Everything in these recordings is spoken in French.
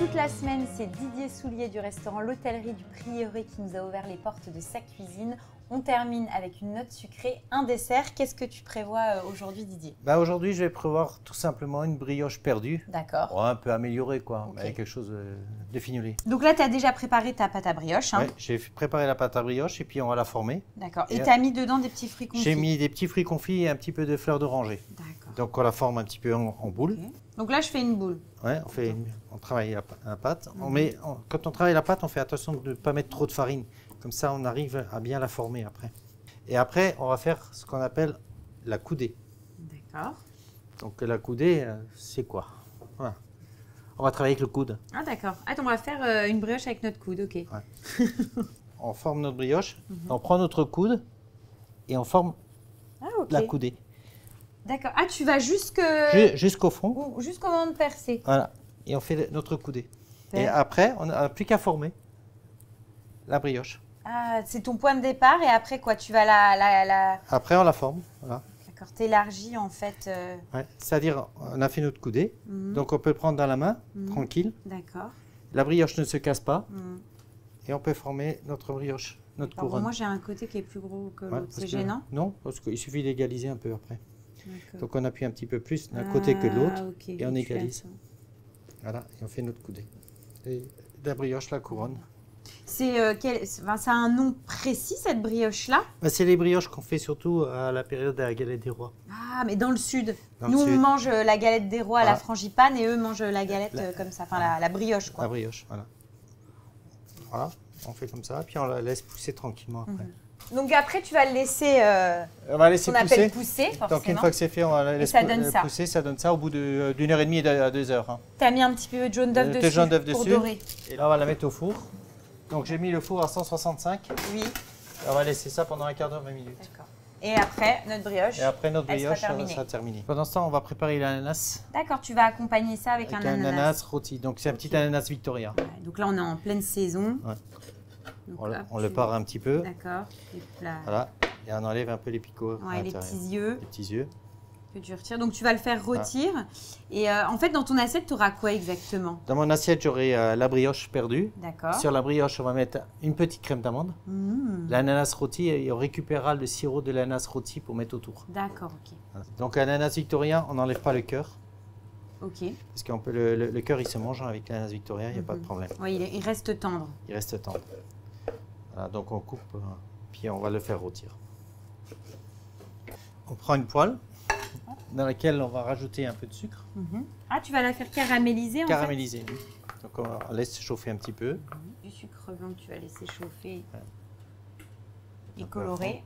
Toute la semaine, c'est Didier Soulier du restaurant L'Hôtellerie du Prieuré qui nous a ouvert les portes de sa cuisine. On termine avec une note sucrée, un dessert. Qu'est-ce que tu prévois aujourd'hui, Didier? Aujourd'hui, je vais prévoir tout simplement une brioche perdue. D'accord. Oh, un peu améliorée, quoi, Okay. avec quelque chose de finolé. Donc là, tu as déjà préparé ta pâte à brioche. Hein? Ouais, j'ai préparé la pâte à brioche et puis on va la former. D'accord. Et tu as mis dedans des petits fruits confits? J'ai mis des petits fruits confits et un petit peu de fleurs d'oranger. D'accord. Donc on la forme un petit peu en boule. Okay. Donc là, je fais une boule. Ouais, on travaille la pâte. Quand on travaille la pâte, on fait attention de ne pas mettre trop de farine. Comme ça, on arrive à bien la former après. Et après, on va faire ce qu'on appelle la coudée. D'accord. Donc la coudée, c'est quoi? Voilà. On va travailler avec le coude. Ah d'accord. Attends, on va faire une brioche avec notre coude, ok. Ouais. On forme notre brioche, on prend notre coude et on forme la coudée. D'accord. Ah, tu vas Jusqu'au fond. Jusqu'au moment de percer. Voilà. Et on fait notre coudée. Ouais. Et après, on n'a plus qu'à former la brioche. Ah, c'est ton point de départ et après quoi? Tu vas la... Après, on la forme. Voilà. D'accord, t'élargis en fait. Ouais. C'est-à-dire, on a fait notre coudée, donc on peut le prendre dans la main, tranquille. D'accord. La brioche ne se casse pas et on peut former notre brioche, notre couronne. Bon, moi, j'ai un côté qui est plus gros que l'autre. C'est gênant? Non, parce qu'il suffit d'égaliser un peu après. D'accord. Donc on appuie un petit peu plus d'un côté que de l'autre ok. et on égalise. Voilà, et on fait notre coudée. Et la brioche, la couronne. Ça a un nom précis, cette brioche-là? C'est les brioches qu'on fait surtout à la période de la galette des rois. Ah, mais dans le sud. Dans Nous, le sud. on mange la galette des rois à la frangipane et eux mangent la galette comme ça, enfin la brioche, quoi. La brioche, voilà. Voilà, on fait comme ça, puis on la laisse pousser tranquillement après. Donc après, tu vas le laisser, On va laisser qu'on appelle pousser, forcément. Donc une fois que c'est fait, on la laisse ça donne ça. pousser. Ça donne ça au bout d'une heure et demie à 2 heures. Hein. Tu as mis un petit peu de jaune d'œuf dessus, jaune d'œuf pour dessus. dorer. Et là, on va la mettre au four. Donc j'ai mis le four à 165. Oui. On va laisser ça pendant un quart d'heure, 20 minutes. D'accord. Et après, notre brioche. Et après, notre elle brioche, sera ça sera terminé. Pendant ce temps, on va préparer l'ananas. D'accord, tu vas accompagner ça avec un ananas. Rôti. Donc c'est un petit ananas Victoria. Ouais, donc là, on est en pleine saison. Ouais. Donc, On le part un petit peu. D'accord. Voilà. Et on enlève un peu les picots. Ouais, les petits yeux. Les petits yeux. Que tu retires. Donc tu vas le faire rôtir. Et en fait, dans ton assiette, tu auras quoi exactement? Dans mon assiette, j'aurai la brioche perdue. D'accord. Sur la brioche, on va mettre une petite crème d'amande. L'ananas rôti, et on récupérera le sirop de l'ananas rôti pour mettre autour. D'accord, ok. Voilà. Donc l'ananas victorien, on n'enlève pas le cœur. Ok. Parce qu'on peut le cœur, il se mange avec l'ananas victorien, il n'y a pas de problème. Oui, il reste tendre. Il reste tendre. Voilà, donc on coupe, puis on va le faire rôtir. On prend une poêle dans laquelle on va rajouter un peu de sucre. Ah, tu vas la faire caraméliser Caraméliser. Donc on laisse chauffer un petit peu. Du sucre blanc que tu vas laisser chauffer et colorer.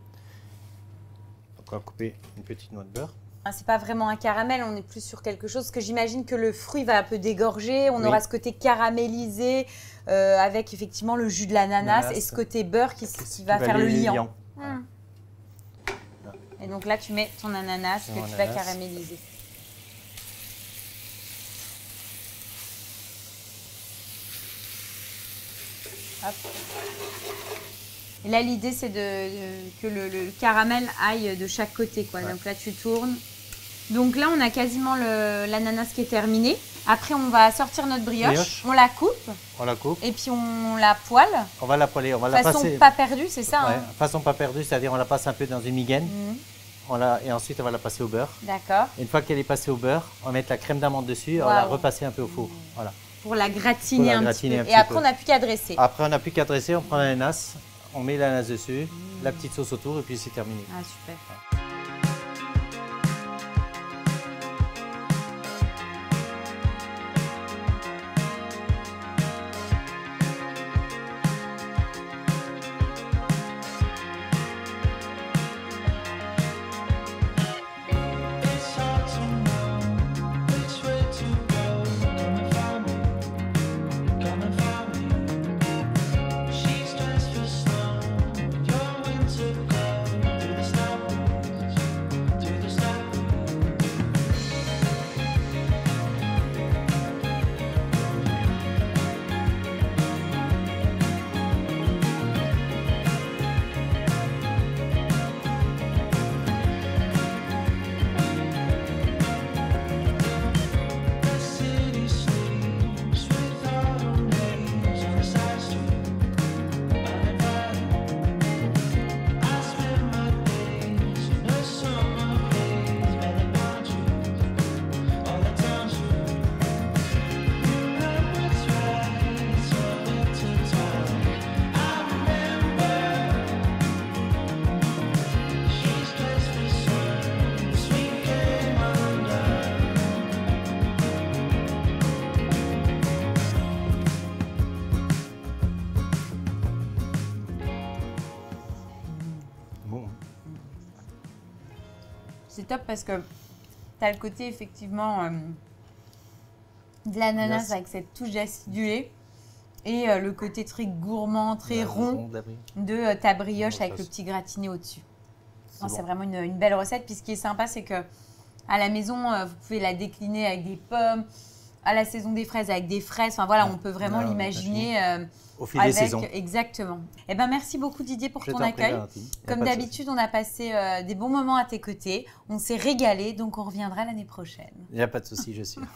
Donc on va couper une petite noix de beurre. C'est pas vraiment un caramel, on est plus sur quelque chose, parce que j'imagine que le fruit va un peu dégorger, on aura ce côté caramélisé avec effectivement le jus de l'ananas et ce côté beurre qui va faire le liant. Et donc là, tu mets ton ananas que tu vas caraméliser. Hop. Et là, l'idée, c'est que le caramel aille de chaque côté, quoi. Donc là, tu tournes. Donc là, on a quasiment l'ananas qui est terminé. Après, on va sortir notre brioche. On la coupe. On la coupe. Et puis, on la poêle. On va la poêler. On va la passer. Façon pas perdue, c'est ça? Ouais, façon pas perdue, c'est-à-dire on la passe un peu dans une migaine. Et ensuite, on va la passer au beurre. D'accord. Une fois qu'elle est passée au beurre, on va mettre la crème d'amande dessus et on va la repasser un peu au four. Voilà. Pour la gratiner un petit peu. Et après, on n'a plus qu'à dresser. Après, on n'a plus qu'à dresser. On prend l'ananas, on met l'ananas dessus, la petite sauce autour et puis c'est terminé. Ah, super. top parce que tu as le côté effectivement de l'ananas avec cette touche d'acidulé et le côté très gourmand, très rond de ta brioche avec le petit gratiné au-dessus. C'est vraiment une belle recette. Puis ce qui est sympa, c'est que à la maison, vous pouvez la décliner avec des pommes, à la saison des fraises avec des fraises. Enfin voilà, on peut vraiment l'imaginer au fil des saisons. Exactement. Eh ben, merci beaucoup Didier pour ton accueil. Comme d'habitude, on a passé des bons moments à tes côtés. On s'est régalé, donc on reviendra l'année prochaine. Il n'y a pas de souci, je suis là.